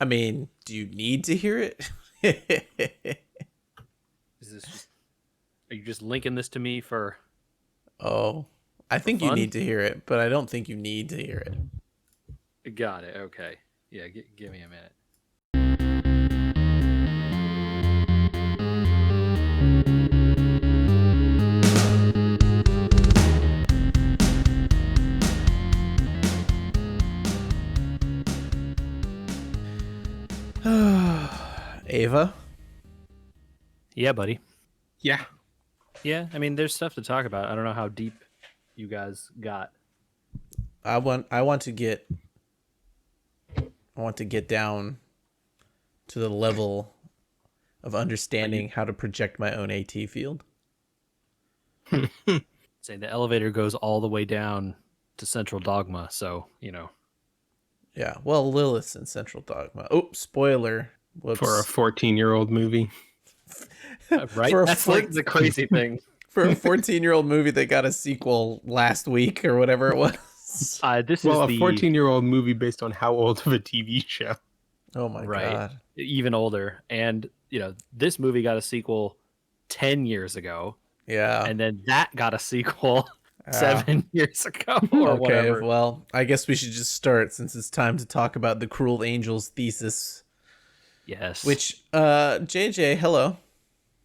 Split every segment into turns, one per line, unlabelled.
I mean, do you need to hear it?
Is this just, are you just linking this to me for
Oh, I think you
fun?
need to hear it, but I don't think you need to hear it.
Got it. Okay. Yeah, give me a minute.
Ava?
Yeah, buddy.
Yeah.
Yeah, I mean, there's stuff to talk about. I don't know how deep you guys got.
I want to get down to the level of understanding how to project my own AT field.
Say the elevator goes all the way down to Central Dogma, so
Yeah, well, Lilith's in Central Dogma. Oh, spoiler. Whoops.
For a 14-year-old movie.
right?
For a
That's like the crazy thing.
For a 14-year-old movie that got a sequel last week or whatever it was.
This
Well,
is
a 14-year-old movie based on how old of a TV show?
Oh my
right,
god.
even older. And this movie got a sequel 10 years ago,
Yeah.
and then that got a sequel 7 years ago or
Okay,
whatever.
well, I guess we should just start since it's time to talk about the Cruel Angels Thesis.
Yes.
Which, JJ, hello.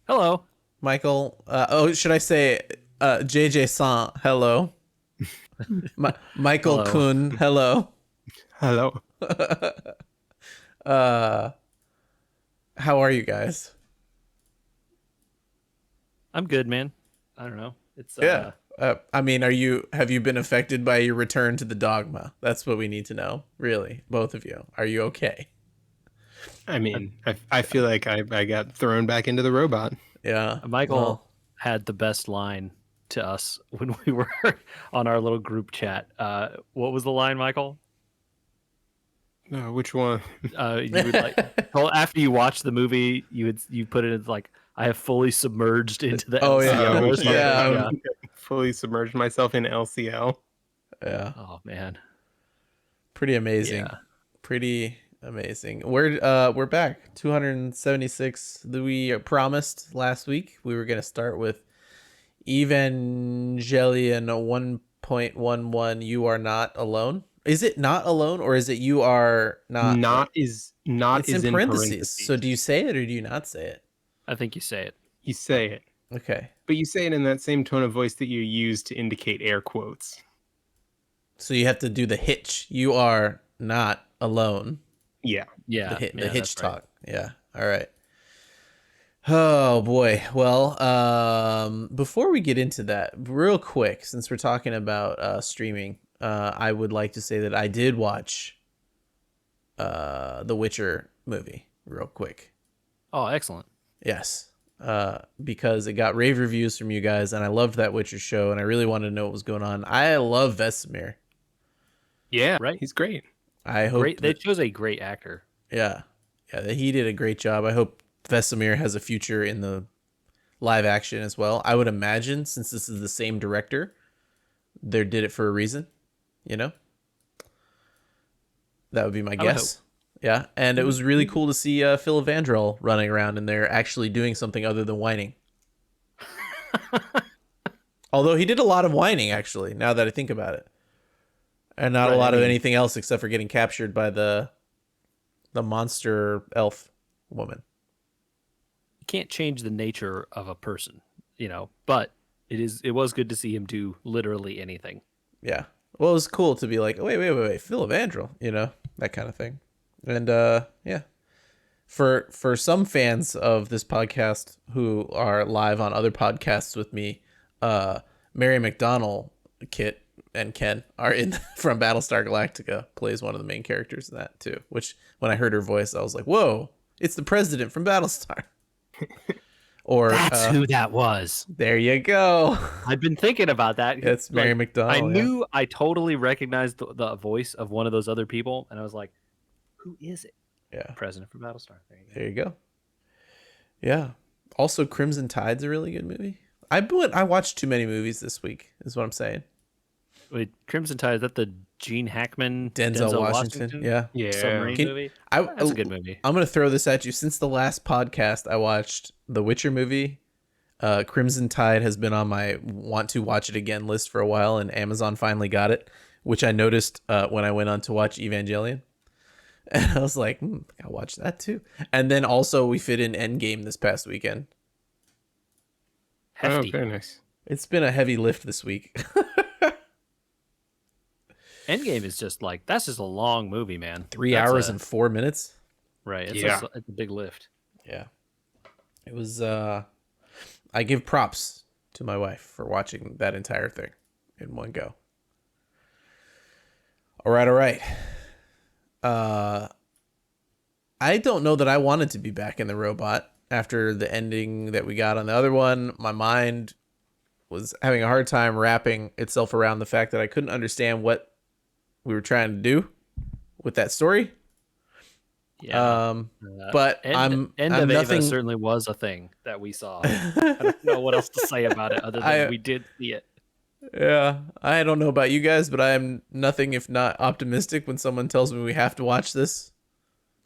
Hello.
Michael, should I say, JJ-san, hello. Michael
Hello.
Kun, hello.
Hello.
How are you guys?
I'm good, man. I don't know. It's
Yeah. I mean, have you been affected by your return to the dogma? That's what we need to know, really. Both of you. Are you okay?
I mean, I feel like I got thrown back into the robot.
Yeah.
Michael
Well,
had the best line to us when we were on our little group chat. What was the line, Michael?
Which one?
You would well, after you watched the movie, you put it as like, I have fully submerged into the
Oh, yeah.
LCL or something.
Yeah.
Fully submerged myself in LCL.
Yeah.
Oh man.
Pretty amazing.
Yeah.
Pretty amazing. We're back. 276. We promised last week we were going to start with Evangelion 1.11. You are not alone. Is it not alone, or is it you are not?
It's
in parentheses. So do you say it or do you not say it?
I think you say it.
You say it,
Okay.
but you say it in that same tone of voice that you use to indicate air quotes.
So you have to do the hitch. You are not alone.
Yeah.
Yeah.
The hitch
that's
talk.
right.
Yeah. All right. Oh boy. Well, before we get into that, real quick, since we're talking about streaming, I would like to say that I did watch the Witcher movie real quick.
Oh, excellent.
Yes. Because it got rave reviews from you guys, and I loved that Witcher show, and I really wanted to know what was going on. I love Vesemir.
Yeah.
Right.
He's great.
I hope
Great. They chose a great actor.
Yeah, he did a great job. I hope Vesemir has a future in the live action as well. I would imagine, since this is the same director, they did it for a reason. That would be my guess. Yeah, and it was really cool to see Phil Evandrel running around, and they're actually doing something other than whining. Although he did a lot of whining, actually, now that I think about it, and not a lot of anything else except for getting captured by the monster elf woman.
You can't change the nature of a person, but it was good to see him do literally anything.
Yeah. Well, it was cool to be like, wait, Phil Evandrel, that kind of thing. And yeah. For some fans of this podcast who are live on other podcasts with me, Mary McDonnell, Kit, and Ken are in from Battlestar Galactica, plays one of the main characters in that too, which when I heard her voice, I was like, whoa, it's the president from Battlestar. Or
that's who that was.
There you go.
I've been thinking about that.
It's Mary McDonnell.
I totally recognized the voice of one of those other people, and I was like, who is it?
Yeah.
President from Battlestar.
There you go. Yeah. Also, Crimson Tide's a really good movie. I watched too many movies this week, is what I'm saying.
Wait, Crimson Tide, is that the Gene Hackman,
Denzel Washington. Yeah.
Yeah.
submarine
Can-
movie.
I,
That's a good movie.
I'm gonna throw this at you. Since the last podcast, I watched the Witcher movie. Crimson Tide has been on my want to watch it again list for a while, and Amazon finally got it, which I noticed when I went on to watch Evangelion. And I was like, I'll watch that too. And then also we fit in Endgame this past weekend.
Hefty.
Oh, very nice.
It's been a heavy lift this week.
Endgame is just like that's just a long movie, man.
3
That's
hours
a-
and 4 minutes.
right. It's,
Yeah.
it's a big lift.
Yeah. It was I give props to my wife for watching that entire thing in one go. All right. I don't know that I wanted to be back in the robot after the ending that we got on the other one. My mind was having a hard time wrapping itself around the fact that I couldn't understand what we were trying to do with that story.
Yeah.
But
End
I'm
of
nothing.
Ava certainly was a thing that we saw. I don't know what else to say about it other than we did see it.
Yeah, I don't know about you guys, but I am nothing if not optimistic when someone tells me we have to watch this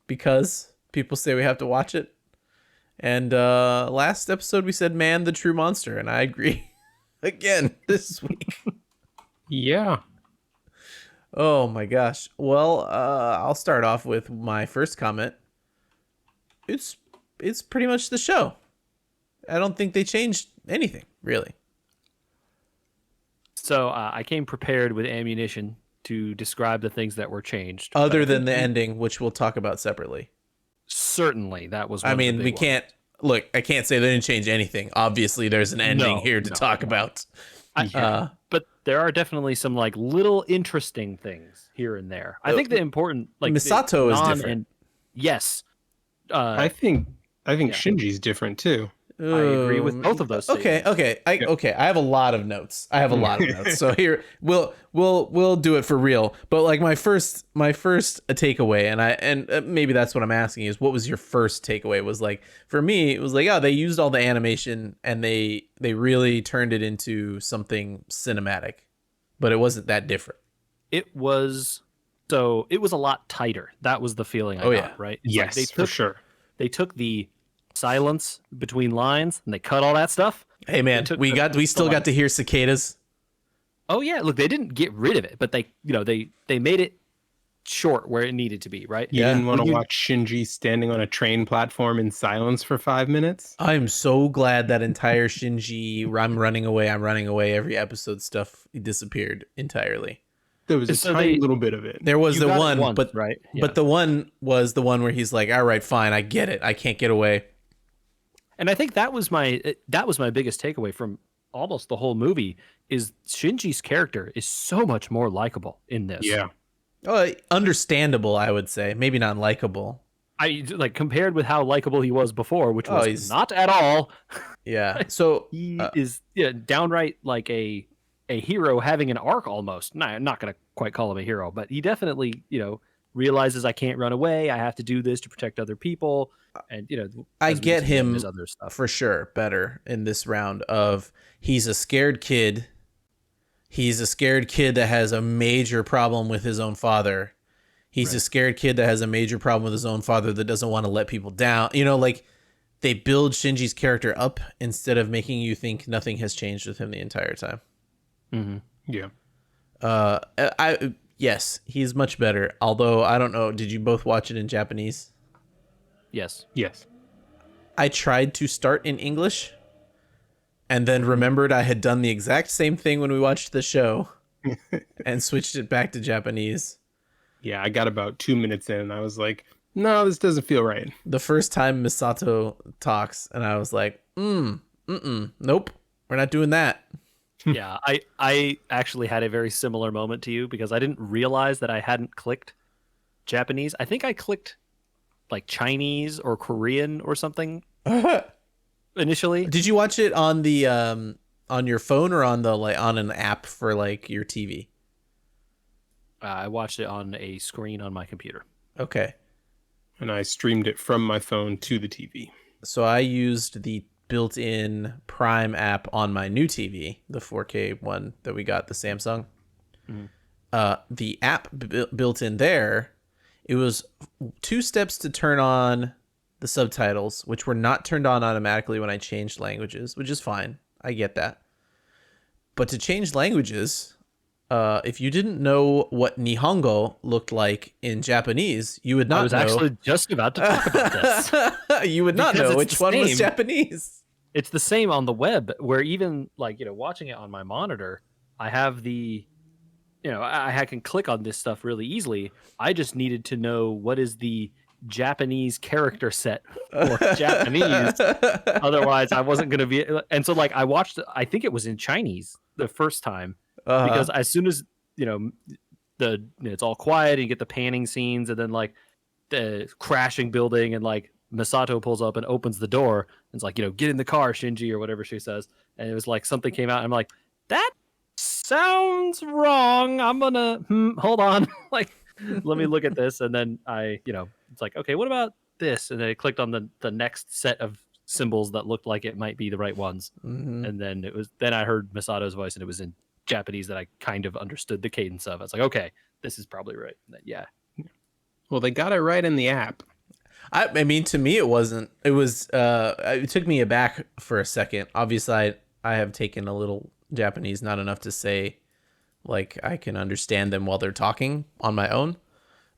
because people say we have to watch it. And last episode we said man the true monster, and I agree again this week.
Yeah.
Oh my gosh. Well, I'll start off with my first comment. It's pretty much the show. I don't think they changed anything, really.
So I came prepared with ammunition to describe the things that were changed.
Other than the ending, which we'll talk about separately.
Certainly, that was.
I mean, we can't look. I can't say they didn't change anything. Obviously, there's an ending here to talk about.
But there are definitely some like little interesting things here and there. I think the important like
Misato is different.
Yes,
I think Shinji's different too.
I agree with both of those.
Okay. I have a lot of notes. So here we'll do it for real. But like my first takeaway, and maybe that's what I'm asking is what was your first takeaway? Was like for me it was like they used all the animation and they really turned it into something cinematic, but it wasn't that different.
It was a lot tighter. That was the feeling I got. Right? It's
Yes,
like
for sure.
They took the silence between lines and they cut all that stuff.
Hey man, we still got to hear cicadas.
Oh yeah, look, they didn't get rid of it, but they made it short where it needed to be, right?
You didn't want to watch Shinji standing on a train platform in silence for 5 minutes?
I'm so glad that entire Shinji I'm running away every episode stuff disappeared entirely.
There was a tiny little bit of it.
There was the one,
once,
but
right? Yeah.
But the one was the one where he's like, "All right, fine, I get it. I can't get away."
And I think that was my biggest takeaway from almost the whole movie is Shinji's character is so much more likable in this.
Yeah.
Understandable, I would say. Maybe not likable.
I like compared with how likable he was before, which was
he's
not at all.
Yeah. So
he is downright like a hero having an arc almost. No, I'm not going to quite call him a hero, but he definitely, realizes I can't run away. I have to do this to protect other people. And,
I get him
his other stuff.
for sure better in this round of he's a scared kid. He's a scared kid that has a major problem with his own father. He's a scared kid that has a major problem with his own father that doesn't want to let people down. Like they build Shinji's character up instead of making you think nothing has changed with him the entire time.
Mm-hmm.
Yeah.
Yes, he's much better. Although I don't know, did you both watch it in Japanese?
Yes.
I tried to start in English and then remembered I had done the exact same thing when we watched the show and switched it back to Japanese.
Yeah, I got about 2 minutes in and I was like, no, this doesn't feel right.
The first time Misato talks and I was like, nope, we're not doing that.
Yeah, I actually had a very similar moment to you because I didn't realize that I hadn't clicked Japanese. I think I clicked like Chinese or Korean or something initially.
Did you watch it on the on your phone or on the on an app for like your TV?
I watched it on a screen on my computer.
Okay.
And I streamed it from my phone to the TV.
So I used the built-in Prime app on my new TV, the 4K one that we got, the Samsung. the app built in there, it was 2 steps to turn on the subtitles, which were not turned on automatically when I changed languages, which is fine. I get that. But to change languages, if you didn't know what Nihongo looked like in Japanese, you would
I
not
was
know.
actually just about to talk about this.
You would not
Because
know
it's
which
the
one was
same.
Japanese.
It's the same on the web, where even like, watching it on my monitor, I have the, I can click on this stuff really easily. I just needed to know what is the Japanese character set for Japanese. Otherwise, I wasn't going to be. And so, like, I watched, I think it was in Chinese the first time, because as soon as, it's all quiet and you get the panning scenes and then like the crashing building and like Misato pulls up and opens the door and it's like, get in the car, Shinji, or whatever she says. And it was like something came out and I'm like, that sounds wrong. I'm gonna hold on. Like, let me look at this. And then I, it's like, okay, what about this? And then I clicked on the next set of symbols that looked like it might be the right ones.
Mm-hmm.
And then I heard Misato's voice and it was in Japanese that I kind of understood the cadence of. I was like, okay, this is probably right. And then, yeah.
Well, they got it right in the app.
I mean, to me, it wasn't. It was. It took me aback for a second. Obviously, I have taken a little Japanese, not enough to say, like, I can understand them while they're talking on my own,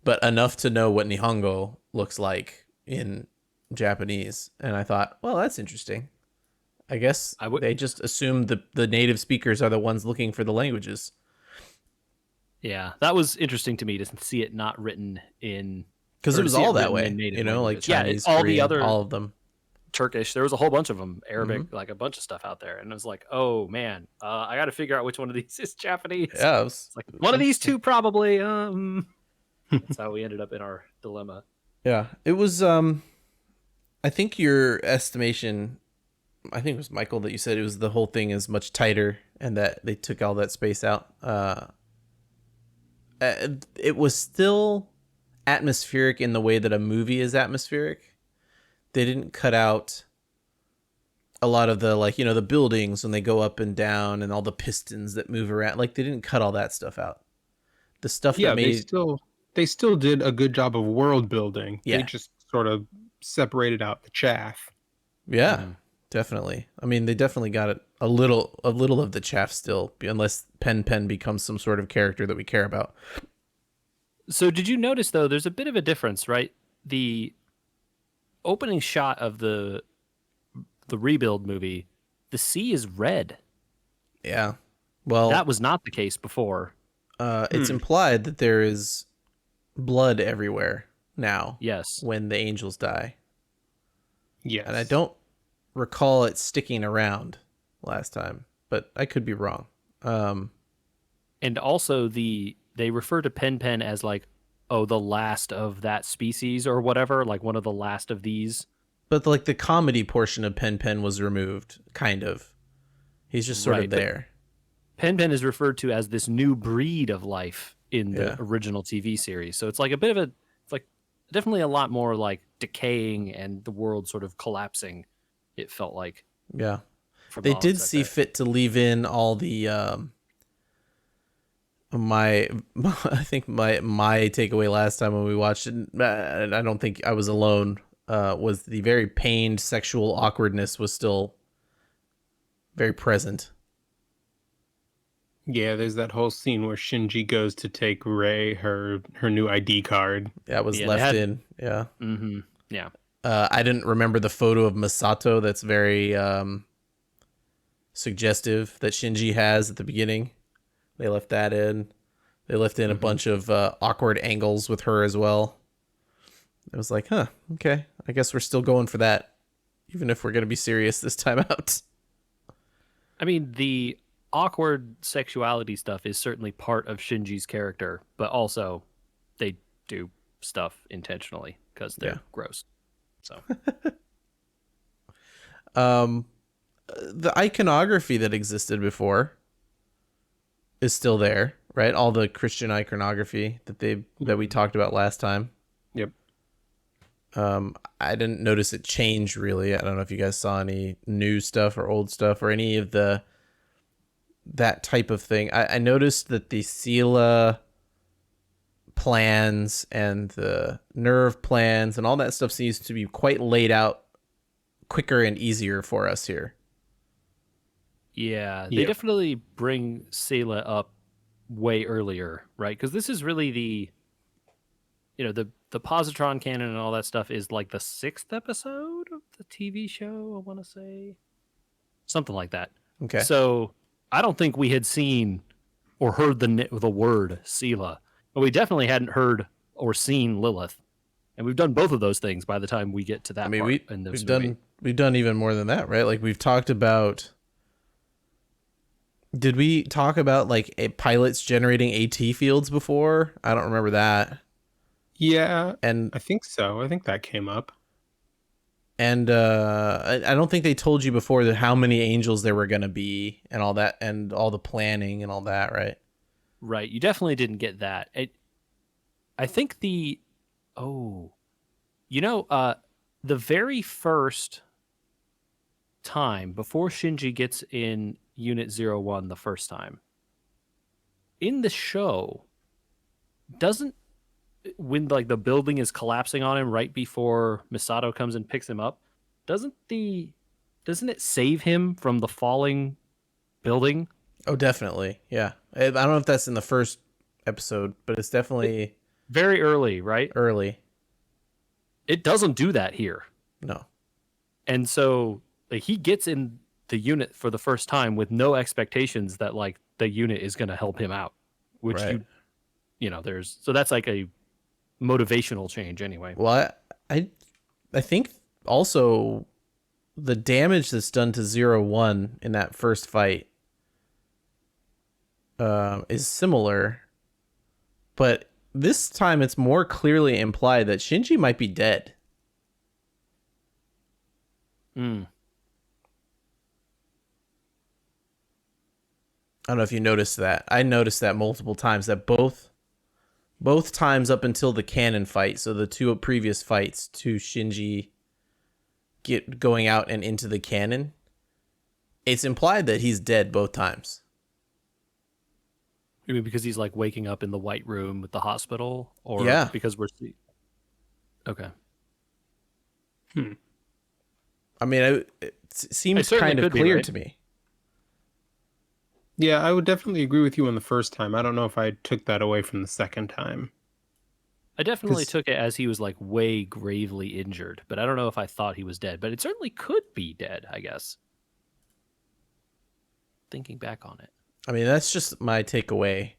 but enough to know what Nihongo looks like in Japanese. And I thought, well, that's interesting. I guess they just assume the native speakers are the ones looking for the languages.
Yeah, that was interesting to me to see it not written in,
because it was all that way,
languages.
like Chinese,
all
Korean,
the other,
all of them.
Turkish. There was a whole bunch of them, Arabic, like a bunch of stuff out there, and it was like, oh man, I got to figure out which one of these is Japanese.
Yeah,
it's like one of these two probably. That's how we ended up in our dilemma.
Yeah, it was. I think your estimation, I think it was Michael that you said it was the whole thing is much tighter, and that they took all that space out. It was still atmospheric in the way that a movie is atmospheric. They didn't cut out a lot of the, like, the buildings when they go up and down and all the pistons that move around. Like, they didn't cut all that stuff out. The stuff that made
they still did a good job of world building.
Yeah.
They just sort of separated out the chaff.
Yeah, definitely. I mean, they definitely got it a little of the chaff still, unless Pen becomes some sort of character that we care about.
So did you notice, though, there's a bit of a difference, right? The opening shot of the Rebuild movie, the sea is red.
Yeah. Well,
that was not the case before.
It's implied that there is blood everywhere now.
Yes.
When the angels die.
Yes.
And I don't recall it sticking around last time, but I could be wrong.
And also they refer to Pen as like, oh, the last of that species or whatever, like one of the last of these.
But like the comedy portion of Pen was removed, kind of. He's just sort of there.
Pen is referred to as this new breed of life in the original TV series. So it's like a bit of it's like definitely a lot more like decaying and the world sort of collapsing, it felt like.
Yeah. They did see fit to leave in all the I think my takeaway last time when we watched it, and I don't think I was alone, was the very pained sexual awkwardness was still very present.
Yeah, there's that whole scene where Shinji goes to take Rei her new ID card.
That was left in. Yeah.
Mm-hmm. Yeah.
I didn't remember the photo of Misato that's very suggestive that Shinji has at the beginning. They left that in. They left in a bunch of awkward angles with her as well. It was like, huh, okay. I guess we're still going for that, even if we're going to be serious this time out.
I mean, the awkward sexuality stuff is certainly part of Shinji's character, but also they do stuff intentionally because they're gross. So,
the iconography that existed before is still there, right? All the Christian iconography that we talked about last time.
Yep.
I didn't notice it change really. I don't know if you guys saw any new stuff or old stuff or any of the that type of thing. I noticed that the Sela plans and the nerve plans and all that stuff seems to be quite laid out quicker and easier for us here.
Yeah, they
Yeah.
definitely bring Sayla up way earlier, right? Because this is really the positron canon and all that stuff is like the 6th episode of the TV show, I want to say. Something like that.
Okay.
So I don't think we had seen or heard the word Sela, but we definitely hadn't heard or seen Lilith. And we've done both of those things by the time we get to that
I mean,
part in this movie.
we've done even more than that, right? Like we've talked about. Did we talk about like pilots generating AT fields before? I don't remember that.
Yeah,
And
I think so. I think that came up.
I don't think they told you before that how many angels there were going to be and all that and all the planning and all that, right?
Right. You definitely didn't get that. I think the the very first time before Shinji gets in Unit 01 the first time in the show, doesn't when like the building is collapsing on him right before Misato comes and picks him up, doesn't it save him from the falling building?
Oh, definitely. Yeah. I don't know if that's in the first episode, but it's definitely
Very early, right?
early.
It doesn't do that here.
No.
And so like, he gets in the unit for the first time with no expectations that like the unit is going to help him out, which
Right.
there's so that's like a motivational change anyway.
Well, I think also the damage that's done to 01 in that first fight is similar, but this time it's more clearly implied that Shinji might be dead.
Mm.
I don't know if you noticed that. I noticed that multiple times that both times up until the canon fight, so the two previous fights to Shinji going out and into the canon, it's implied that he's dead both times.
I mean, because he's like waking up in the white room with the hospital, or
Yeah.
because okay.
I mean, it seems
certainly
kind of
could be,
clear
right?
to me.
Yeah, I would definitely agree with you on the first time. I don't know if I took that away from the second time.
I definitely
'Cause-
took it as he was like way gravely injured, but I don't know if I thought he was dead. But it certainly could be dead, I guess. Thinking back on it.
I mean, that's just my takeaway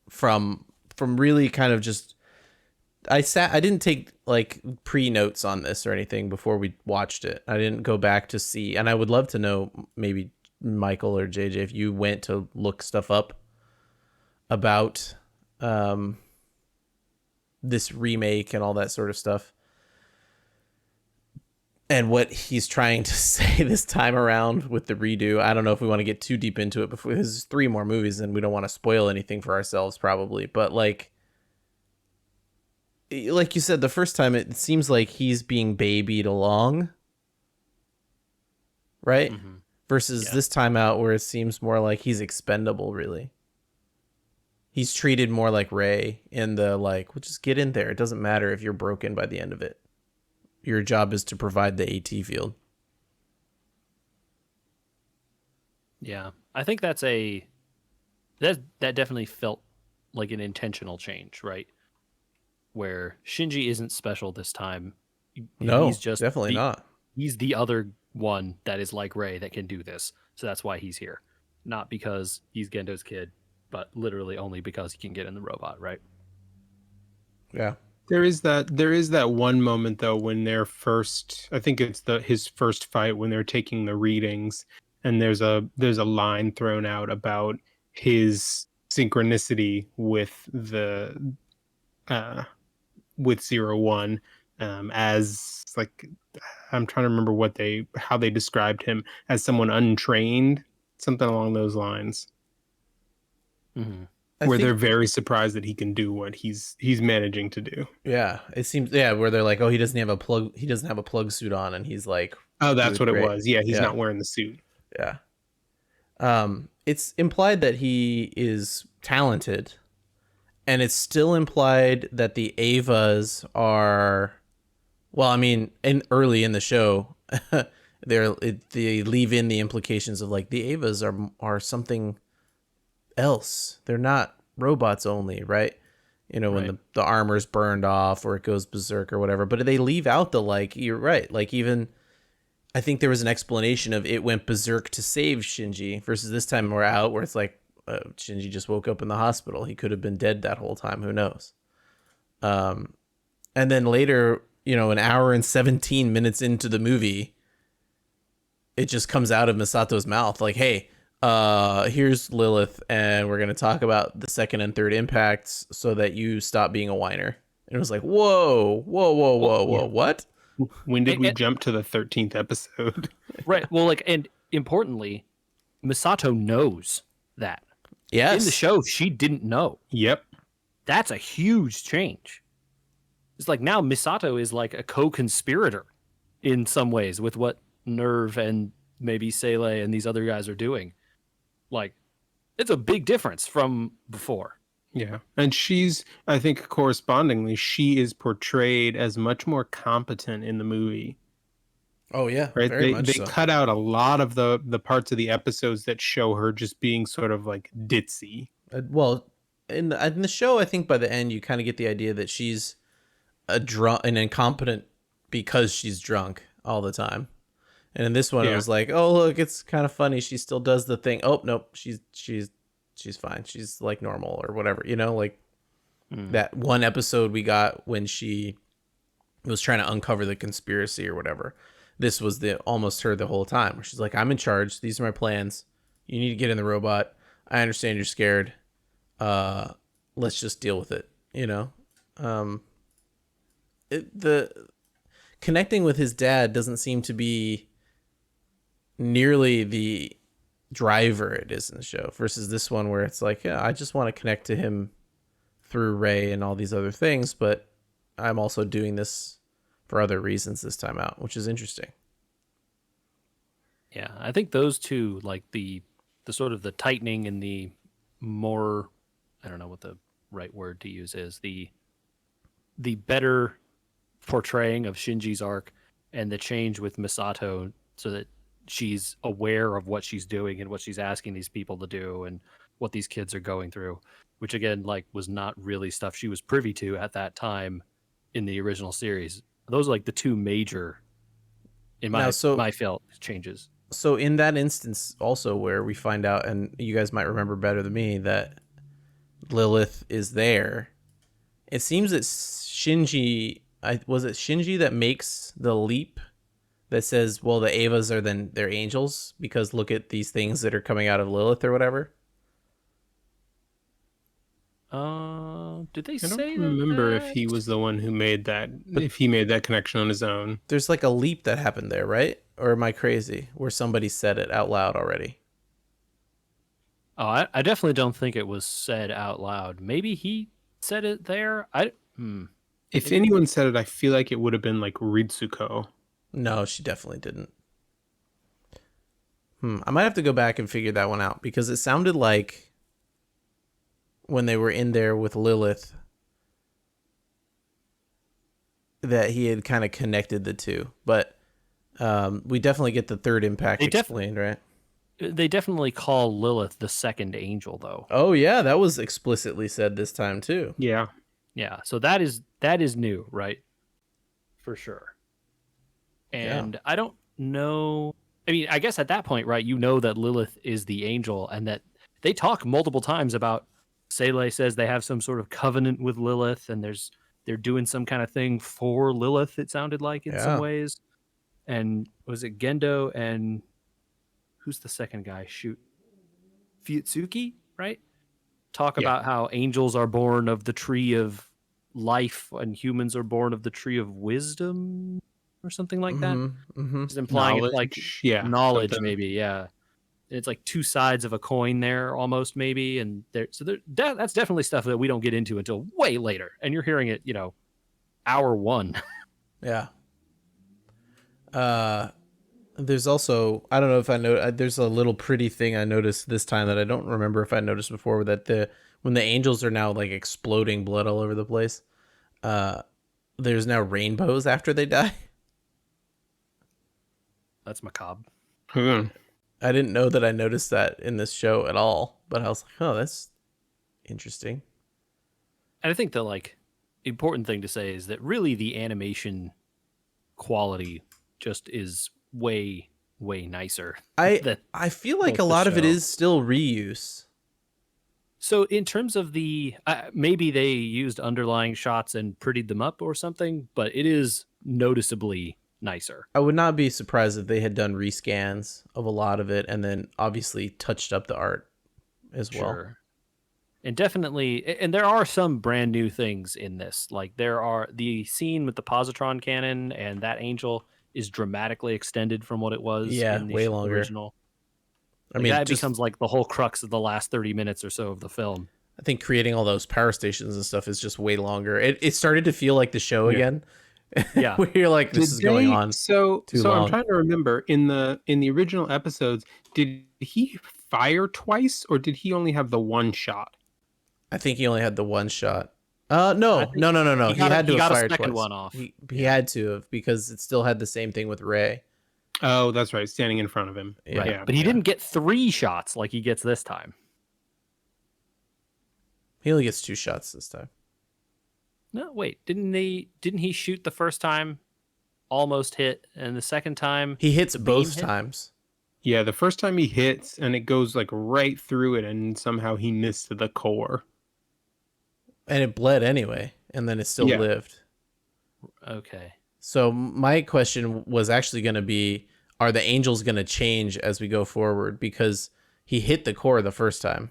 from really kind of just I didn't take like pre-notes on this or anything before we watched it. I didn't go back to see, and I would love to know, maybe Michael or JJ, if you went to look stuff up about this remake and all that sort of stuff and what he's trying to say this time around with the redo. I don't know if we want to get too deep into it before, there's 3 more movies and we don't want to spoil anything for ourselves probably, but like you said, the first time it seems like he's being babied along, right?
Mm-hmm.
Versus this time out where it seems more like he's expendable, really. He's treated more like Ray in the like, well, just get in there. It doesn't matter if you're broken by the end of it. Your job is to provide the AT field.
Yeah, I think that definitely felt like an intentional change, right? Where Shinji isn't special this time.
No,
he's just
definitely not.
He's the other one that is like Rei that can do this, so that's why he's here. Not because he's Gendo's kid, but literally only because he can get in the robot, right?
Yeah.
There is that one moment though when they're first, I think it's his first fight when they're taking the readings, and there's a line thrown out about his synchronicity with the with 01, as like, I'm trying to remember how they described him, as someone untrained, something along those lines.
Mm-hmm.
Where they're very surprised that he can do what he's managing to do.
Yeah, it seems. Yeah, where they're like, oh, he doesn't have a plug suit on, and he's like,
Oh, that's
doing
what it
great.
was. Yeah, he's
Yeah.
not wearing the suit.
Yeah. It's implied that he is talented, and it's still implied that the Avas are, well, I mean, early in the show, they leave in the implications of like the Avas are something else. They're not robots only, right? You know, when
Right.
the armor's burned off or it goes berserk or whatever. But they leave out the, like, you're right. Like, even I think there was an explanation of it went berserk to save Shinji versus this time we're out where it's like Shinji just woke up in the hospital. He could have been dead that whole time. Who knows? And then later, you know, an hour and 17 minutes into the movie, it just comes out of Misato's mouth like, hey, here's Lilith, and we're going to talk about the second and third impacts so that you stop being a whiner. And it was like, whoa, whoa, whoa,
Well,
whoa, whoa,
Yeah.
what?
When did we
And-
jump to the 13th episode?
right. Well, like, and importantly, Misato knows that.
Yes.
In the show, she didn't know.
Yep.
That's a huge change. It's like now Misato is like a co-conspirator in some ways with what Nerve and maybe Sele and these other guys are doing. Like, it's a big difference from before.
Yeah. And she's, I think correspondingly, she is portrayed as much more competent in the movie.
Oh, yeah,
Right.
very much
They
so.
cut out a lot of the parts of the episodes that show her just being sort of like ditzy.
Well, in the show, I think by the end, you kind of get the idea that she's an incompetent because she's drunk all the time. And in this one, it
Yeah.
was like, oh, look, it's kind of funny. She still does the thing. Oh, nope, she's fine. She's like normal or whatever, you know, like that one episode we got when she was trying to uncover the conspiracy or whatever. This was almost her the whole time where she's like, I'm in charge. These are my plans. You need to get in the robot. I understand you're scared. Let's just deal with it, you know? The connecting with his dad doesn't seem to be nearly the driver it is in the show versus this one where it's like, yeah, I just want to connect to him through Ray and all these other things, but I'm also doing this for other reasons this time out, which is interesting.
Yeah, I think those two, like the sort of the tightening and the more, I don't know what the right word to use is, the better portraying of Shinji's arc and the change with Misato so that she's aware of what she's doing and what she's asking these people to do and what these kids are going through, which again, like, was not really stuff she was privy to at that time in the original series. Those are like the two major, in my my felt, changes.
So in that instance also where we find out, and you guys might remember better than me, that Lilith is there, it seems that Shinji, was it Shinji that makes the leap that says, well, the Avas are then they're angels because look at these things that are coming out of Lilith or whatever.
Did they
I
say
don't remember
that?
if he was the one who made that, if he made that connection on his own.
There's like a leap that happened there, right? Or am I crazy? Where somebody said it out loud already.
Oh, I definitely don't think it was said out loud. Maybe he said it there.
If anyone said it, I feel like it would have been like Ritsuko.
No, she definitely didn't. I might have to go back and figure that one out because it sounded like when they were in there with Lilith that he had kind of connected the two. But we definitely get the third impact explained, right?
They definitely call Lilith the second angel, though.
Oh, yeah, that was explicitly said this time, too.
Yeah.
Yeah, so that is new, right? For sure. And I don't know. I mean, I guess at that point, right, you know that Lilith is the angel and that they talk multiple times about, Sele says they have some sort of covenant with Lilith and they're doing some kind of thing for Lilith, it sounded like in some ways. And was it Gendo and who's the second guy? Shoot. Fuyutsuki, right? Talk about how angels are born of the tree of life and humans are born of the tree of wisdom or something like that. It's implying it's like knowledge,
something.
maybe, yeah. And it's like two sides of a coin there almost, maybe. And that's definitely stuff that we don't get into until way later. And you're hearing it, hour one.
Yeah. There's also, I don't know if I know, there's a little pretty thing I noticed this time that I don't remember if I noticed before, that when the angels are now like exploding blood all over the place, uh there's now rainbows after they die.
That's macabre.
Hmm.
I didn't know that I noticed that in this show at all, but I was like, oh, that's interesting.
And I think the like important thing to say is that really the animation quality just is way nicer
I
than
I feel like
both
a
the
lot of it
show.
is still reuse.
So in terms of the maybe they used underlying shots and prettied them up or something, but it is noticeably nicer.
I would not be surprised if they had done rescans of a lot of it and then obviously touched up the art as well.
Sure. And definitely, and there are some brand new things in this. Like there are the scene with the positron cannon, and that angel is dramatically extended from what it was
Yeah,
in the
way longer.
original.
I
Like
mean,
that
just
becomes like the whole crux of the last 30 minutes or so of the film.
I think creating all those power stations and stuff is just way longer. It started to feel like the show
Yeah.
again.
Yeah.
Where you're like, this
Did
is going
they?
on
So
too
I'm
long.
trying to remember in the original episodes, did he fire twice or did he only have the one shot?
I think he only had the one shot.
I
No,
think
no, no, no, no.
he
He
got
had to
he
have
got a
fired
second
twice.
one off.
He
Yeah.
had to have, because it still had the same thing with Ray.
Oh, that's right, standing in front of him.
Yeah.
Right.
Yeah.
But he didn't get 3 shots like he gets this time.
He only gets 2 shots this time.
No, wait. Didn't he shoot the first time, almost hit, and the second time
He hits
the beam
both
hit?
times.
Yeah, the first time he hits and it goes like right through it and somehow he missed the core.
And it bled anyway, and then it still
Yeah.
lived.
Okay.
So my question was actually going to be, are the angels going to change as we go forward? Because he hit the core the first time,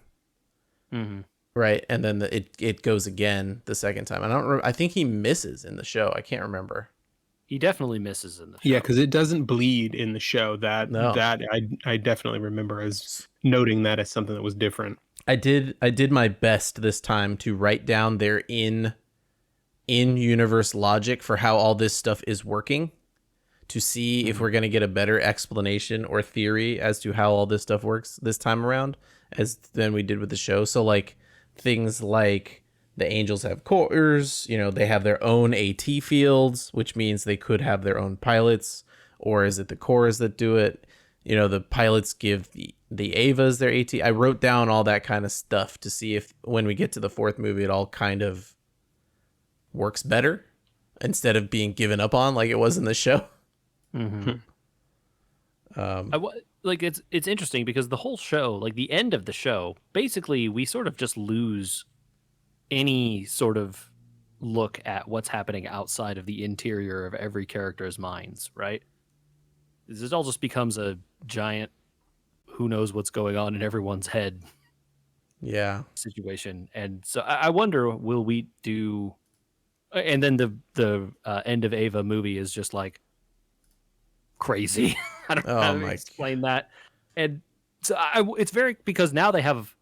Mm-hmm.
right? And then it goes again the second time. I think he misses in the show. I can't remember.
He definitely misses in the show.
Yeah, because it doesn't bleed in the show. That
No.
I definitely remember as noting that as something that was different.
I did my best this time to write down their in universe logic for how all this stuff is working, to see if we're going to get a better explanation or theory as to how all this stuff works this time around as than we did with the show. So like things like the angels have cores, they have their own AT fields, which means they could have their own pilots, or is it the cores that do it? The pilots give the Avas their AT. I wrote down all that kind of stuff to see if when we get to the 4th movie, it all kind of works better instead of being given up on like it was in the show.
Mm-hmm. Like it's interesting because the whole show, like the end of the show, basically we sort of just lose any sort of look at what's happening outside of the interior of every character's minds, right? This all just becomes a giant who knows what's going on in everyone's head
Yeah.
situation. And so I wonder, will we do, and then the end of Ava movie is just like crazy. I don't know how to explain that. And so it's very, because now they have,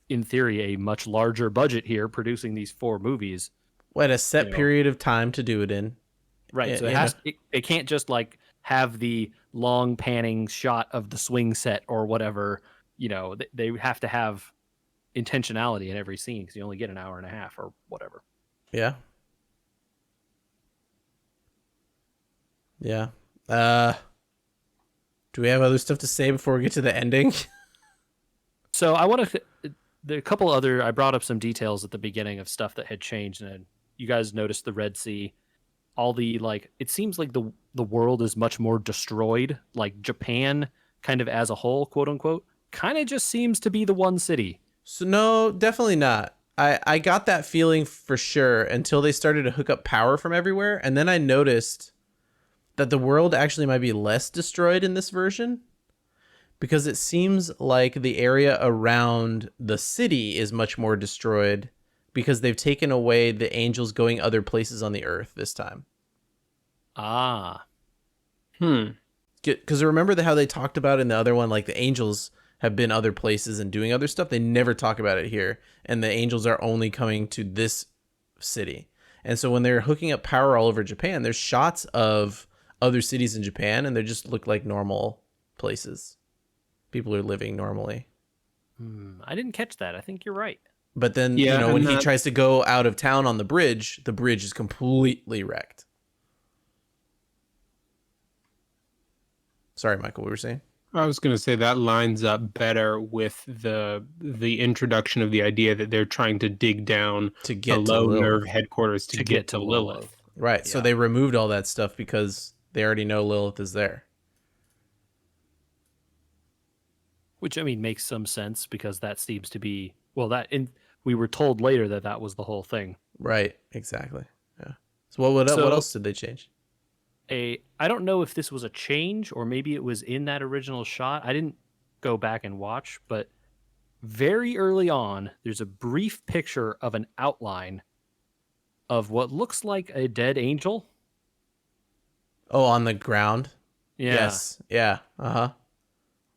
in theory, a much larger budget here producing these 4 movies.
What, a set period of time to do it in.
Right. So it can't just like have the long panning shot of the swing set or whatever. They have to have intentionality in every scene because you only get an hour and a half or whatever.
Yeah. Yeah. Do we have other stuff to say before we get to the ending?
So there are a couple I brought up some details at the beginning of stuff that had changed, and you guys noticed the Red Sea. All the, like, it seems like the world is much more destroyed. Like Japan, kind of as a whole, quote unquote, kind of just seems to be the one city.
So no, definitely not. I got that feeling for sure until they started to hook up power from everywhere, and then I noticed that the world actually might be less destroyed in this version, because it seems like the area around the city is much more destroyed because they've taken away the angels going other places on the earth this time.
Ah.
Because remember how they talked about in the other one, like the angels have been other places and doing other stuff. They never talk about it here. And the angels are only coming to this city. And so when they're hooking up power all over Japan, there's shots of other cities in Japan and they just look like normal places. People are living normally.
I didn't catch that. I think you're right.
But then,
Yeah,
when
and
he
that-
tries to go out of town on the bridge is completely wrecked. Sorry, Michael, what were you saying?
I was going to say that lines up better with the introduction of the idea that they're trying to dig down
To get to
below
Lilith.
Nerve headquarters to get to Lilith.
Right. So
Yeah.
they removed all that stuff because they already know Lilith is there.
Which, I mean, makes some sense because that seems to be, we were told later that that was the whole thing.
Right. Exactly. Yeah. So what
So-
else did they change?
I don't know if this was a change or maybe it was in that original shot. I didn't go back and watch, but very early on, there's a brief picture of an outline of what looks like a dead angel.
Oh, on the ground?
Yeah.
Yes. Yeah. Uh-huh.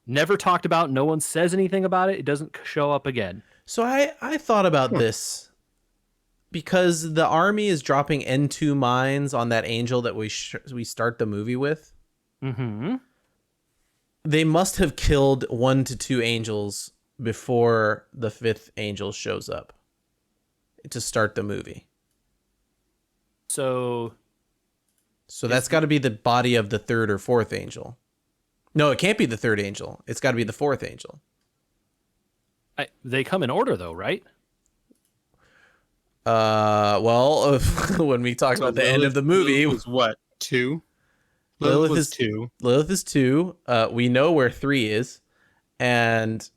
Never talked about. No one says anything about it. It doesn't show up again.
So I thought about this because the army is dropping N2 mines on that angel that we start the movie with.
Mm-hmm.
They must have killed 1 to 2 angels before the 5th angel shows up to start the movie.
So
that's got to be the body of the 3rd or 4th angel. No, it can't be the 3rd angel. It's got to be the 4th angel.
they come in order, though, right?
Well, when we talk about the end of the movie,
Lilith was what, 2?
Lilith
was
is
2.
Lilith is 2. We know where 3 is, and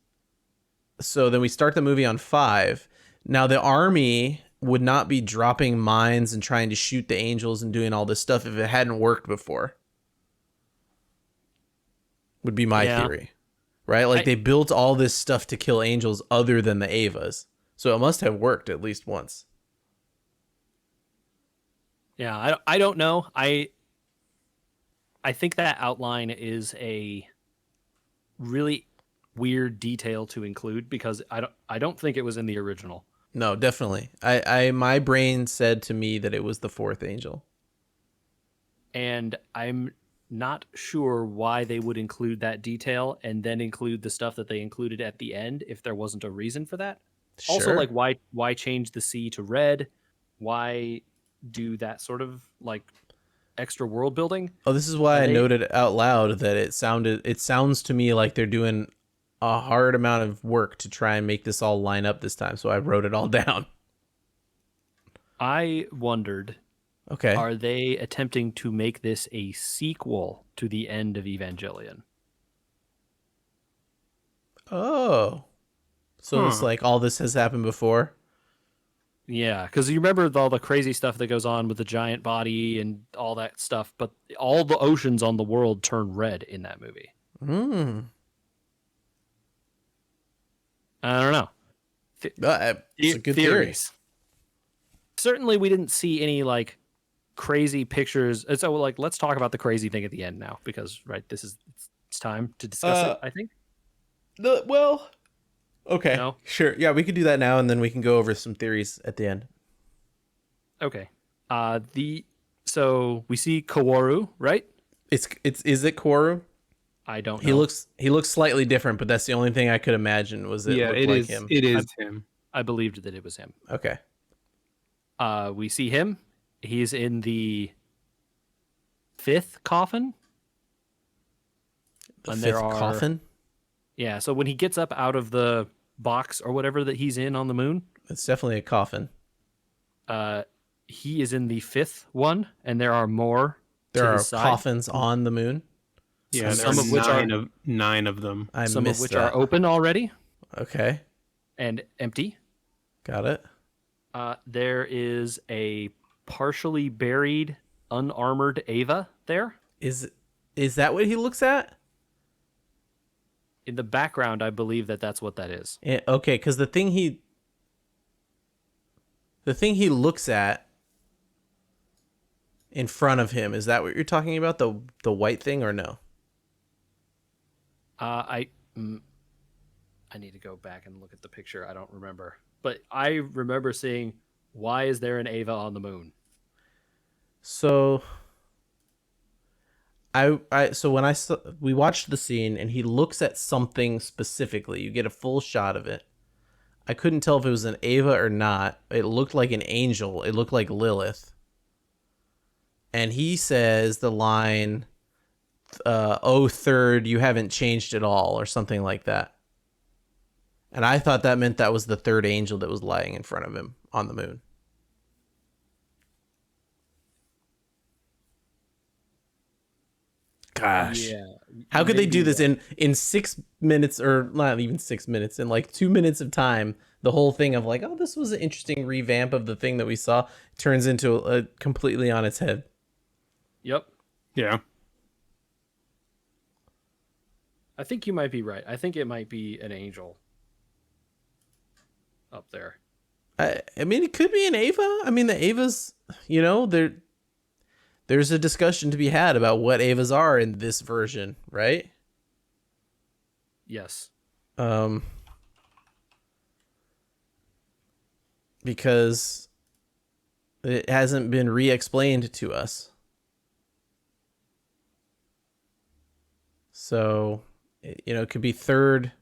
so then we start the movie on 5. Now the army would not be dropping mines and trying to shoot the angels and doing all this stuff if it hadn't worked before. Would be my theory, right? Like they built all this stuff to kill angels other than the Avas, so it must have worked at least once.
Yeah, I don't know. I think that outline is a really weird detail to include because I don't think it was in the original.
No, definitely. My brain said to me that it was the 4th angel.
And I'm not sure why they would include that detail and then include the stuff that they included at the end if there wasn't a reason for that.
Sure.
Also, like why change the sea to red? Why do that sort of like extra world building?
Oh, this is why I noted out loud that it sounds to me like they're doing a hard amount of work to try and make this all line up this time. So I wrote it all down.
I wondered,
Okay.
are they attempting to make this a sequel to the end of Evangelion?
Oh. So it's like all this has happened before?
Yeah, because you remember all the crazy stuff that goes on with the giant body and all that stuff, but all the oceans on the world turn red in that movie. I don't know.
It's a good theory.
Certainly, we didn't see any like crazy pictures. And so, like, let's talk about the crazy thing at the end now, because it's time to discuss it. I think.
Okay.
No?
Sure. Yeah, we could do that now, and then we can go over some theories at the end.
Okay. So we see Kaworu, right?
Is it Koru?
I don't know.
He looks slightly different, but that's the only thing I could imagine was it looked like him.
It is him.
I believed that it was him.
Okay.
We see him. He's in the 5th coffin.
The
And
5th coffin?
Yeah, so when he gets up out of the box or whatever that he's in on the moon,
It's definitely a coffin.
he is in the 5th one, and there are more.
There
to
are
his side,
coffins on the moon.
Yeah,
Some
there's
of which are-
nine of them.
I
some of
missed
which
that.
are open already
Okay.
and empty.
Got it.
There is a partially buried, unarmored Ava there.
Is that what he looks at?
In the background, I believe that's what that is.
Okay, because the thing he looks at in front of him, is that what you're talking about? The white thing or no?
I need to go back and look at the picture. I don't remember, but I remember seeing, why is there an Ava on the moon?
So So when we watched the scene and he looks at something specifically, you get a full shot of it. I couldn't tell if it was an Ava or not. It looked like an angel. It looked like Lilith. And he says the line, "Oh, third, you haven't changed at all," or something like that. And I thought that meant that was the third angel that was lying in front of him on the moon. Gosh.
Yeah.
How could they
Maybe
do this in 6 minutes, or not even 6 minutes, in like 2 minutes of time? The whole thing of like, oh, this was an interesting revamp of the thing that we saw, turns into a completely on its head.
Yep.
Yeah.
I think you might be right. I think it might be an angel up there.
I mean, it could be an Ava. I mean, the Avas, there's a discussion to be had about what Avas are in this version, right?
Yes.
Because it hasn't been re-explained to us. So, it could be third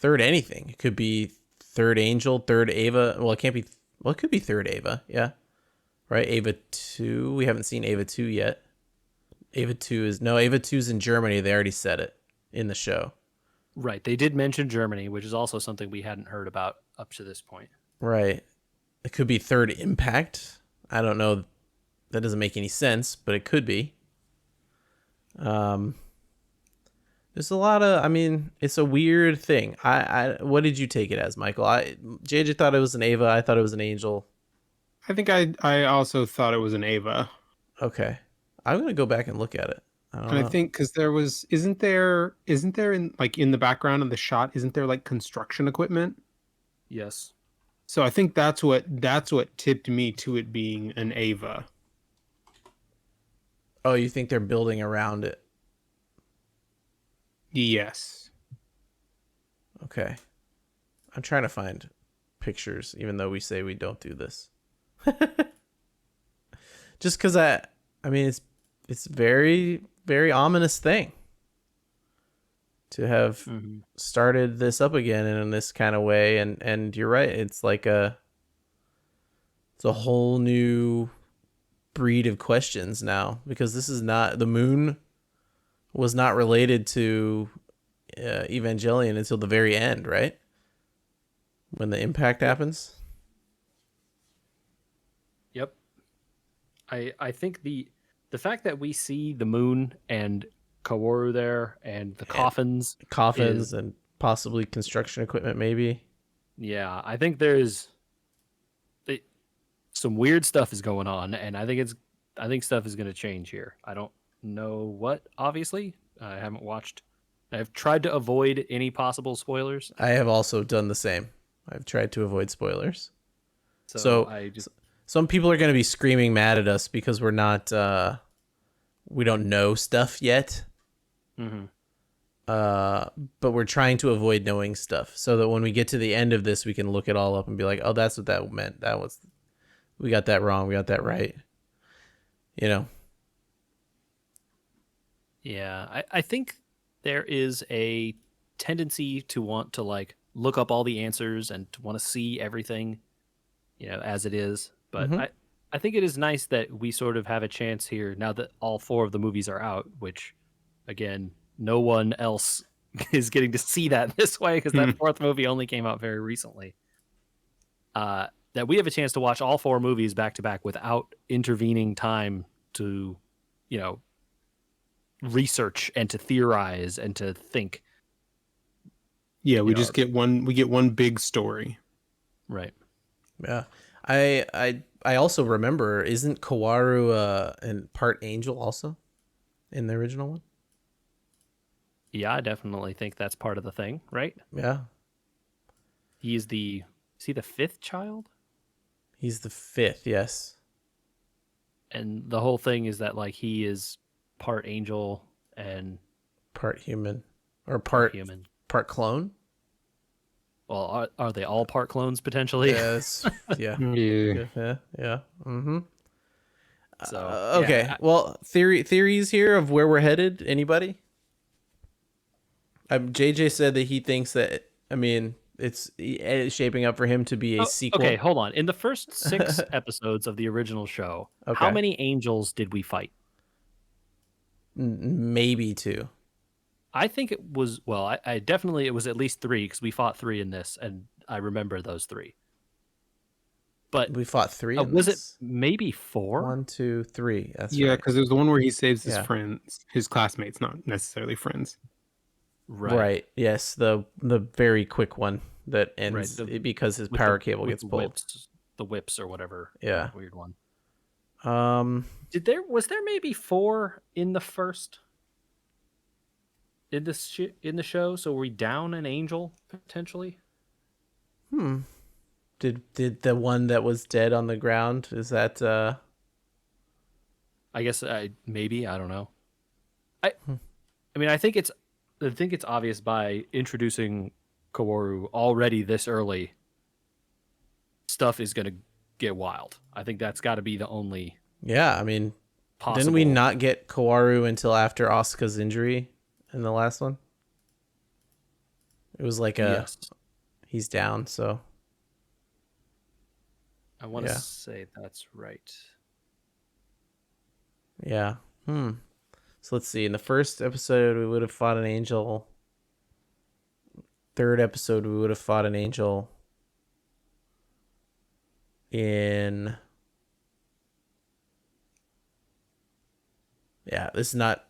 anything. It could be third angel, third Ava. Well, it can't be. Well, it could be third Ava. Yeah, right. Ava 2. We haven't seen Ava 2 yet. Ava 2 is in Germany. They already said it in the show.
Right. They did mention Germany, which is also something we hadn't heard about up to this point.
Right. It could be third impact. I don't know. That doesn't make any sense, but it could be. There's a lot of. I mean, it's a weird thing. What did you take it as, Michael? JJ thought it was an Ava. I thought it was an angel.
I think I also thought it was an Ava.
Okay, I'm gonna go back and look at it. I don't
And
know.
I think because isn't there in the background of the shot, isn't there like construction equipment?
Yes.
So I think that's what tipped me to it being an Ava.
Oh, you think they're building around it?
Yes.
Okay. I'm trying to find pictures, even though we say we don't do this. Just because I mean, it's very, very ominous thing to have started this up again in this kind of way, and you're right. It's like it's a whole new breed of questions now, because this is not, the moon was not related to Evangelion until the very end, right? When the impact happens.
Yep. I think the fact that we see the moon and Kaworu there and the coffins
And possibly construction equipment, maybe.
Yeah, I think there's some weird stuff is going on, and I think stuff is going to change here. I don't know what, obviously. I haven't watched. I've tried to avoid any possible spoilers.
I have also done the same. I've tried to avoid spoilers. So some people are going to be screaming mad at us because we're not we don't know stuff yet.
Mm-hmm.
But we're trying to avoid knowing stuff so that when we get to the end of this, we can look it all up and be like, oh, that's what that meant. We got that wrong. We got that right.
Yeah, I think there is a tendency to want to like look up all the answers and to want to see everything, as it is. But I think it is nice that we sort of have a chance here now that all 4 of the movies are out, which, again, no one else is getting to see that this way because that 4th movie only came out very recently. That we have a chance to watch all 4 movies back to back without intervening time to, research and to theorize and to think.
Yeah, we just get one big story.
Right.
Yeah. I also remember, isn't Kawaru in part angel also in the original one?
Yeah, I definitely think that's part of the thing, right?
Yeah.
Is he the 5th child?
He's the 5th, yes.
And the whole thing is that like he is part angel and
part human, or part
human,
part clone.
Well, are they all part clones potentially?
Yes. Yeah.
Yeah.
Yeah. Yeah. Mm-hmm.
So
Okay.
yeah,
Well, theories here of where we're headed. Anybody? JJ said that he thinks that. I mean, it's shaping up for him to be a
oh, okay,
sequel.
hold on. In the first 6 episodes of the original show, how
Okay.
many angels did we fight?
Maybe two.
I think it was well. I definitely it was at least 3 because we fought 3 in this, and I remember those 3. But
We fought three in
was it
this.
maybe 4?
1, 2, 3. That's
Yeah,
right.
because there's the one where he saves his
Yeah.
friends, his classmates, not necessarily friends.
Right. Yes. The very quick one that
Right.
ends because his
With
power cable
with
gets pulled.
the whips or whatever.
Yeah.
That weird one.
Um.
Was there maybe 4 in the first in this in the show? So were we down an angel potentially?
Did the one that was dead on the ground? Is that
I guess maybe I don't know. I mean I think it's obvious by introducing Kaworu already this early. Stuff is going to get wild. I think that's got to be the only
Yeah, I mean,
possible.
didn't we not get Kawaru until after Asuka's injury in the last one? It was like
Yes.
he's down, so
I want to
yeah.
say that's right.
Yeah. So let's see. In the first episode, we would have fought an angel. Third episode, we would have fought an angel. In yeah, this is not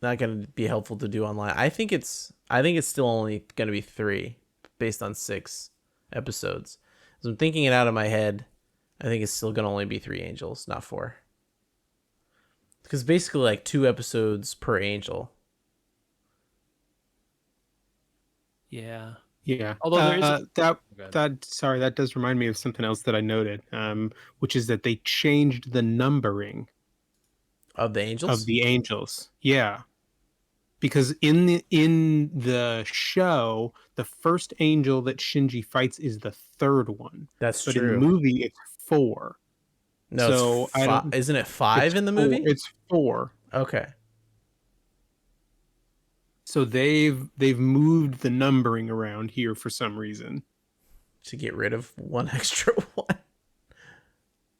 going to be helpful to do online. I think it's still only going to be 3 based on 6 episodes. So I'm thinking it out of my head. I think it's still going to only be 3 angels, not 4. Because basically like 2 episodes per angel.
Yeah.
Yeah.
Although there is
that does remind me of something else that I noted, which is that they changed the numbering
Of the
of
angels?
the angels. Yeah. Because in the show, the first angel that Shinji fights is the third one.
That's
But in the
true.
movie it's 4.
No,
So
it's
I don't
isn't it 5 in the movie?
It's 4.
Okay.
So they've moved the numbering around here for some reason.
To get rid of one extra one.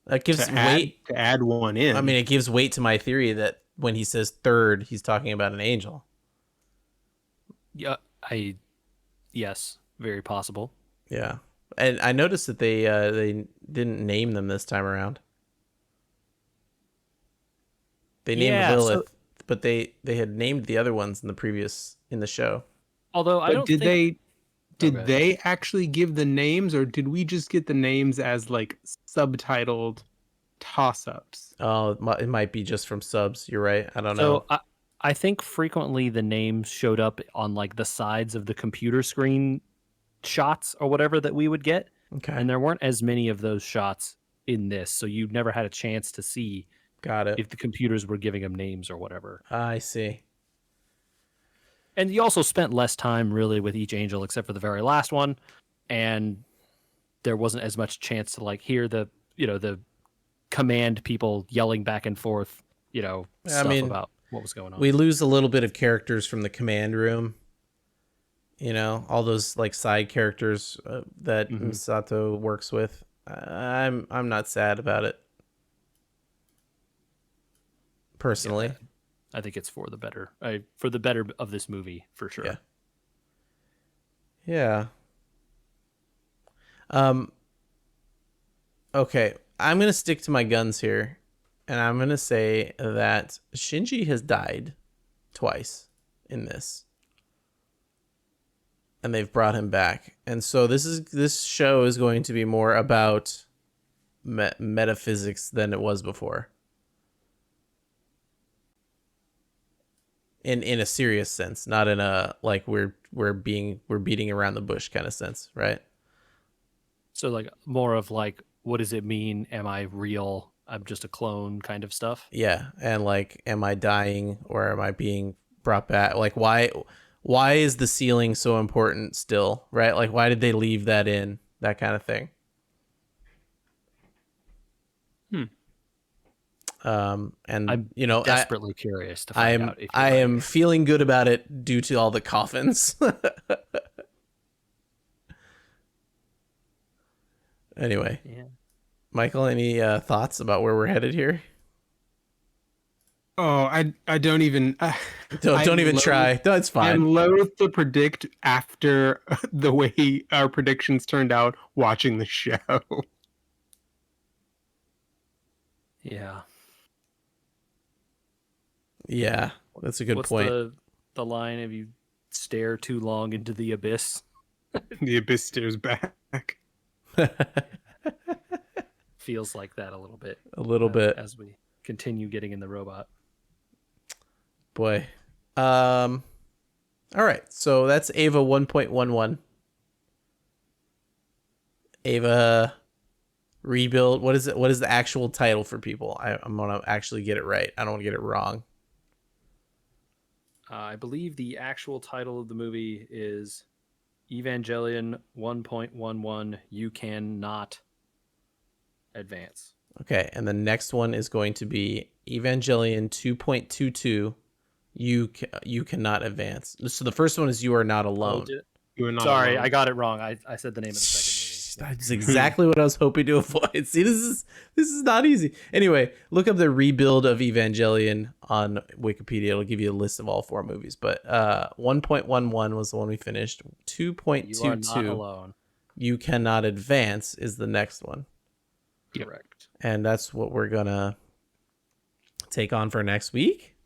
That gives
To
weight.
add one in.
I mean, it gives weight to my theory that when he says third, he's talking about an angel.
Yeah, yes, very possible.
Yeah, and I noticed that they didn't name them this time around. They named Lilith, but they had named the other ones in the show.
Although I
but
don't
did
think
they actually give the names, or did we just get the names as like subtitled toss-ups?
Oh, it might be just from subs. You're right. I don't know.
So I think frequently the names showed up on like the sides of the computer screen shots or whatever that we would get.
Okay.
And there weren't as many of those shots in this, so you never had a chance to see
Got it.
if the computers were giving them names or whatever.
I see.
And you also spent less time really with each angel except for the very last one, and there wasn't as much chance to like hear the command people yelling back and forth, stuff about what was going on.
We lose a little bit of characters from the command room. All those like side characters that Misato works with. I'm not sad about it. Personally.
Yeah, I think it's for the better. For the better of this movie, for sure.
Yeah. Okay, I'm going to stick to my guns here, and I'm going to say that Shinji has died twice in this. And they've brought him back. And so this show is going to be more about metaphysics than it was before. In a serious sense, not in a like we're beating around the bush kind of sense, right?
So like more of like, what does it mean? Am I real? I'm just a clone kind of stuff.
Yeah, and like, am I dying or am I being brought back? Like, why is the ceiling so important still, right? Like, why did they leave that in? That kind of thing. And
I'm
you know,
desperately curious to find out if you're
I
right.
am feeling good about it due to all the coffins. Anyway,
Yeah.
Michael, any thoughts about where we're headed here?
Oh, I don't even.
Don't even try. No, it's fine.
I'm loath to predict after the way our predictions turned out watching the show.
Yeah.
Yeah, that's a good
What's
point.
the line if you stare too long into the abyss?
The abyss stares back.
Feels like that a little bit.
A little bit.
As we continue getting in the robot.
Boy. All right. So that's Ava 1.11. Ava Rebuild. What is it? What is the actual title for people? I'm gonna actually get it right. I don't want to get it wrong.
I believe the actual title of the movie is Evangelion 1.11. You cannot advance.
Okay, and the next one is going to be Evangelion 2.22. You cannot advance. So the first one is You Are Not Alone.
You are not
Sorry,
alone.
I got it wrong. I said the name of the second movie.
That's exactly what I was hoping to avoid. See, this is not easy. Anyway, look up the Rebuild of Evangelion on Wikipedia. It'll give you a list of all 4 movies. But 1.11 was the one we finished.
You are not
2.22,
alone.
You Cannot Advance, is the next one.
Correct.
And that's what we're gonna take on for next week.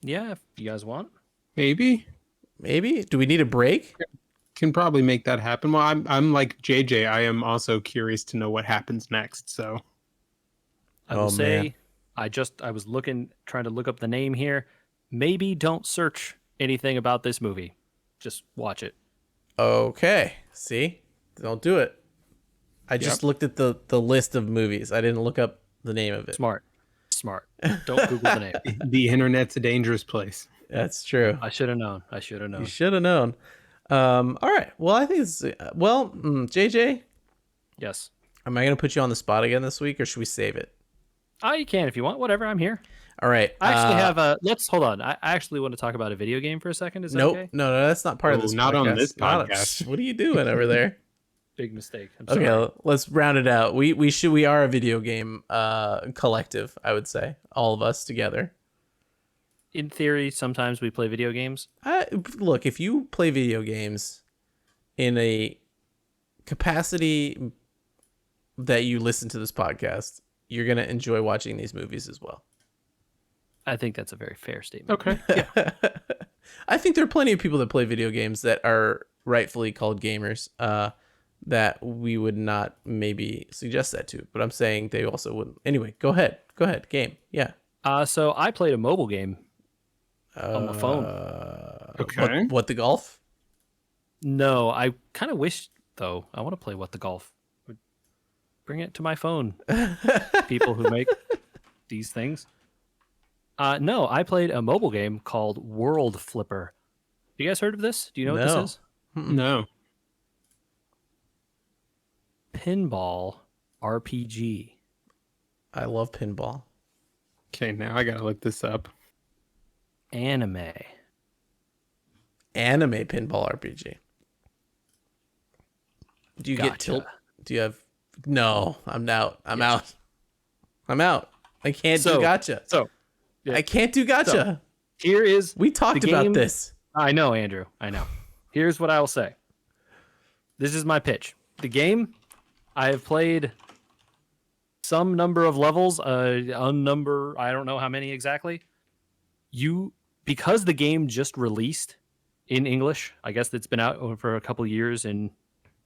Yeah, if you guys want.
Maybe
Do we need a break?
can probably make that happen. Well, I'm like JJ. I am also curious to know what happens next. So
I will say,
man.
I was trying to look up the name here. Maybe don't search anything about this movie. Just watch it.
Okay. See? Don't do it. I just looked at the list of movies. I didn't look up the name of it.
Smart. Don't Google the name.
the internet's a dangerous place.
That's true.
I should have known.
You should have known. All right. Well, I think it's JJ,
Yes.
am I going to put you on the spot again this week, or should we save it?
Oh, you can if you want. Whatever. I'm here.
All right.
I actually have a. Let's hold on. I actually want to talk about a video game for a second. Is that
Nope.
okay?
No, that's not part of this.
Not
podcast.
on this podcast.
What are you doing over there?
Big mistake. I'm sorry.
Okay, let's round it out. We are a video game collective, I would say, all of us together.
In theory, sometimes we play video games.
Look, if you play video games in a capacity that you listen to this podcast, you're gonna enjoy watching these movies as well.
I think that's a very fair statement.
Okay.
I think there are plenty of people that play video games that are rightfully called gamers. That we would not maybe suggest that to, but I'm saying they also wouldn't. Anyway, go ahead. Game. Yeah.
So I played a mobile game on my phone.
Okay.
What the golf?
No, I kind of wish though. I want to play What the Golf. Would bring it to my phone. People who make these things. No, I played a mobile game called World Flipper. You guys heard of this? Do you know what this is?
No.
Pinball RPG.
I love pinball.
Okay, now I gotta look this up.
Anime
pinball RPG. Do you get tilt? Do you have? No, I'm out. I'm out. I can't do gotcha. I can't do gotcha.
So, here is
we talked about this.
I know, Andrew. I know. Here's what I will say. This is my pitch. The game, I have played some number of levels, I don't know how many exactly. Because the game just released in English, I guess it's been out for a couple years in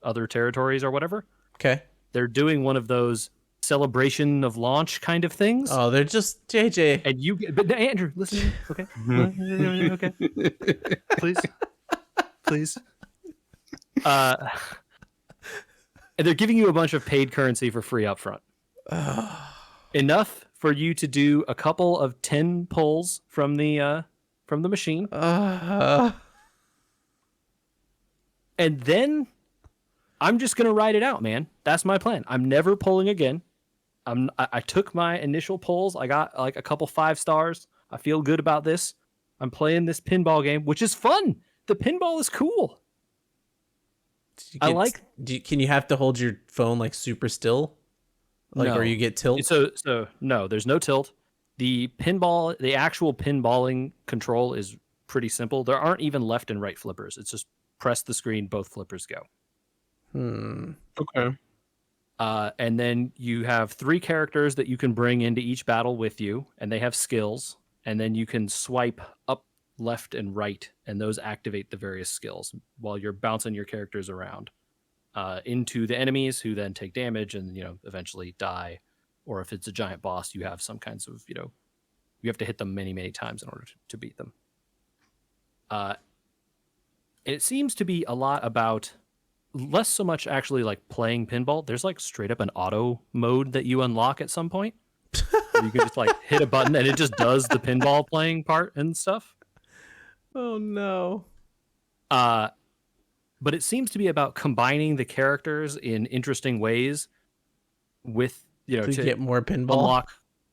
other territories or whatever.
Okay.
They're doing one of those celebration of launch kind of things.
Oh, they're just JJ.
And but Andrew, listen, okay, okay, please. And they're giving you a bunch of paid currency for free up front. Enough for you to do a couple of 10 pulls from the machine. And then I'm just going to ride it out, man. That's my plan. I'm never pulling again. I took my initial polls. I got like a couple 5 stars. I feel good about this. I'm playing this pinball game, which is fun. The pinball is cool. I like.
Can you have to hold your phone like super still, like,
No.
or you get tilt?
So no, there's no tilt. The actual pinballing control is pretty simple. There aren't even left and right flippers. It's just press the screen, both flippers go.
Okay.
And then you have 3 characters that you can bring into each battle with you, and they have skills. And then you can swipe up, left, and right, and those activate the various skills while you're bouncing your characters around into the enemies, who then take damage and eventually die. Or if it's a giant boss, you have some kinds of you have to hit them many, many times in order to beat them. It seems to be a lot about less so much actually like playing pinball. There's like straight up an auto mode that you unlock at some point. You can just like hit a button and it just does the pinball playing part and stuff.
Oh no.
But it seems to be about combining the characters in interesting ways with
to get more pinball.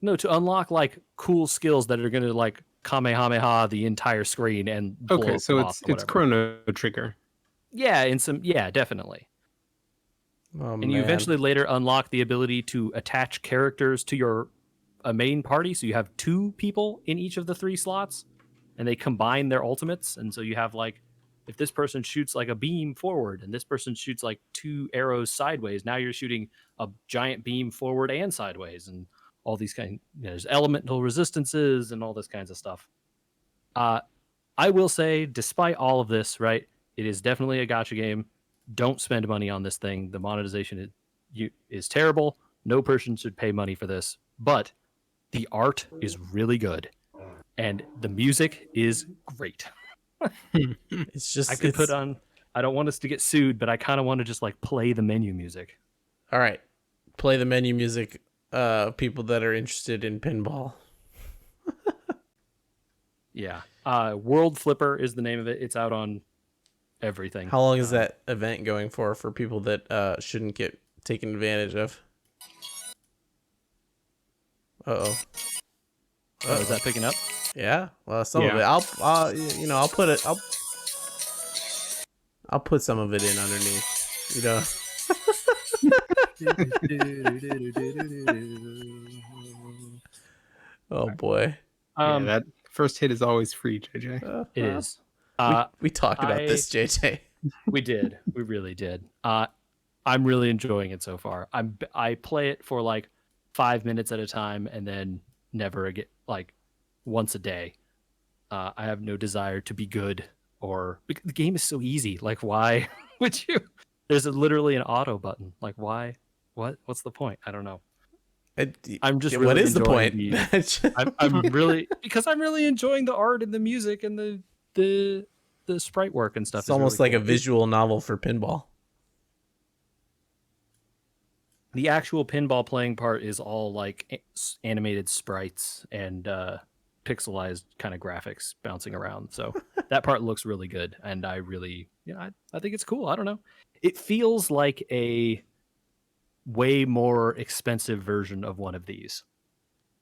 To unlock like cool skills that are going to like kamehameha the entire screen and
Okay, so it's Chrono Trigger.
Yeah, definitely.
Oh,
and you eventually later unlock the ability to attach characters to your main party, so you have 2 people in each of the 3 slots, and they combine their ultimates, and so you have like, if this person shoots like a beam forward and this person shoots like 2 arrows sideways, now you're shooting a giant beam forward and sideways, and all these there's elemental resistances and all this kinds of stuff. I will say, despite all of this, right, it is definitely a gacha game. Don't spend money on this thing. The monetization is terrible. No person should pay money for this. But the art is really good, and the music is great.
It's just
put on. I don't want us to get sued, but I kind of want to just like play the menu music.
All right, play the menu music. People that are interested in pinball.
Yeah. World Flipper is the name of it. It's out on everything.
How long is that event going for people that shouldn't get taken advantage of? Uh-oh.
Is that picking up?
Yeah. Well, some of it. I'll put it. I'll put some of it in underneath. Oh boy.
That first hit is always free, JJ.
It is.
We talked about this, JJ.
We did. We really did. I'm really enjoying it so far. I play it for like 5 minutes at a time and then never again, like once a day. I have no desire to be good, or the game is so easy. Like, why would you? There's literally an auto button. Like, why? What's the point? I don't know. I'm just really
what is the point?
I'm really, because I'm really enjoying the art and the music and the sprite work and stuff.
It's almost really like cool. A visual novel for pinball.
The actual pinball playing part is all like animated sprites and pixelized kind of graphics bouncing around. So that part looks really good, and I really, I think it's cool. I don't know. It feels like a way more expensive version of one of these.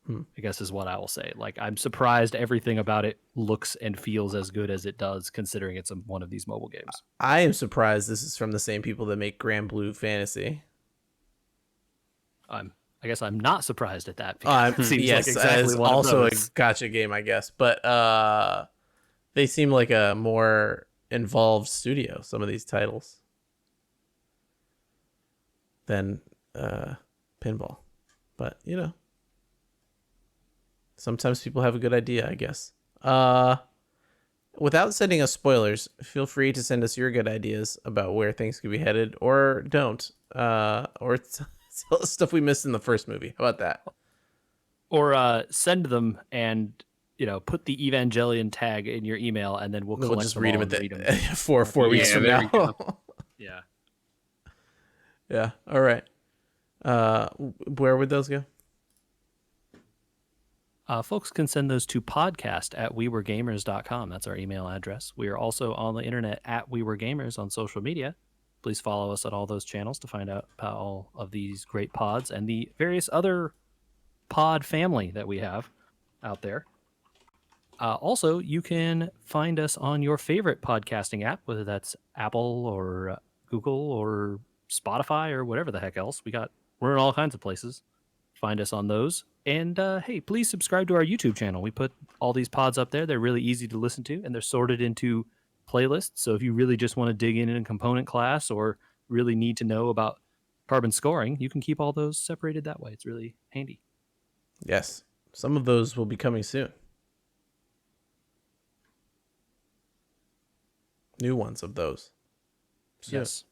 I guess is what I will say. Like, I'm surprised everything about it looks and feels as good as it does, considering it's one of these mobile games.
I am surprised this is from the same people that make Grand Blue Fantasy.
I guess I'm not surprised at that.
It seems yes, like exactly also a gacha game, I guess. But they seem like a more involved studio, some of these titles, than pinball. But, sometimes people have a good idea, I guess. Without sending us spoilers, feel free to send us your good ideas about where things could be headed, or don't. Or tell us stuff we missed in the first movie. How about that?
Or send them and put the Evangelion tag in your email, and then we'll
just read them at four weeks from now.
Yeah.
Yeah. All right. Where would those go?
Folks can send those to podcast@weweregamers.com. That's our email address. We are also on the internet at We Were Gamers on social media. Please follow us at all those channels to find out about all of these great pods and the various other pod family that we have out there. Also, you can find us on your favorite podcasting app, whether that's Apple or Google or Spotify or whatever the heck else. We're in all kinds of places. Find us on those. And hey, please subscribe to our YouTube channel. We put all these pods up there. They're really easy to listen to, and they're sorted into playlists. So if you really just want to dig in a component class or really need to know about carbon scoring, you can keep all those separated that way. It's really handy.
Yes. Some of those will be coming soon. New ones of those. So,
Yes.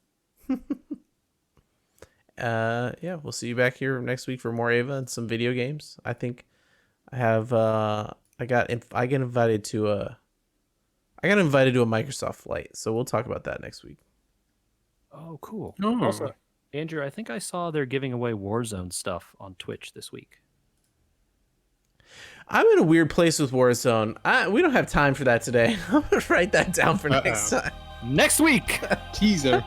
yeah, we'll see you back here next week for more Ava and some video games. I think I have I got invited to a Microsoft flight, so we'll talk about that next week.
Oh, cool.
Oh.
Also, Andrew, I think I saw they're giving away Warzone stuff on Twitch this week.
I'm in a weird place with Warzone. We don't have time for that today. I'm gonna write that down for next time.
Next week!
Teaser.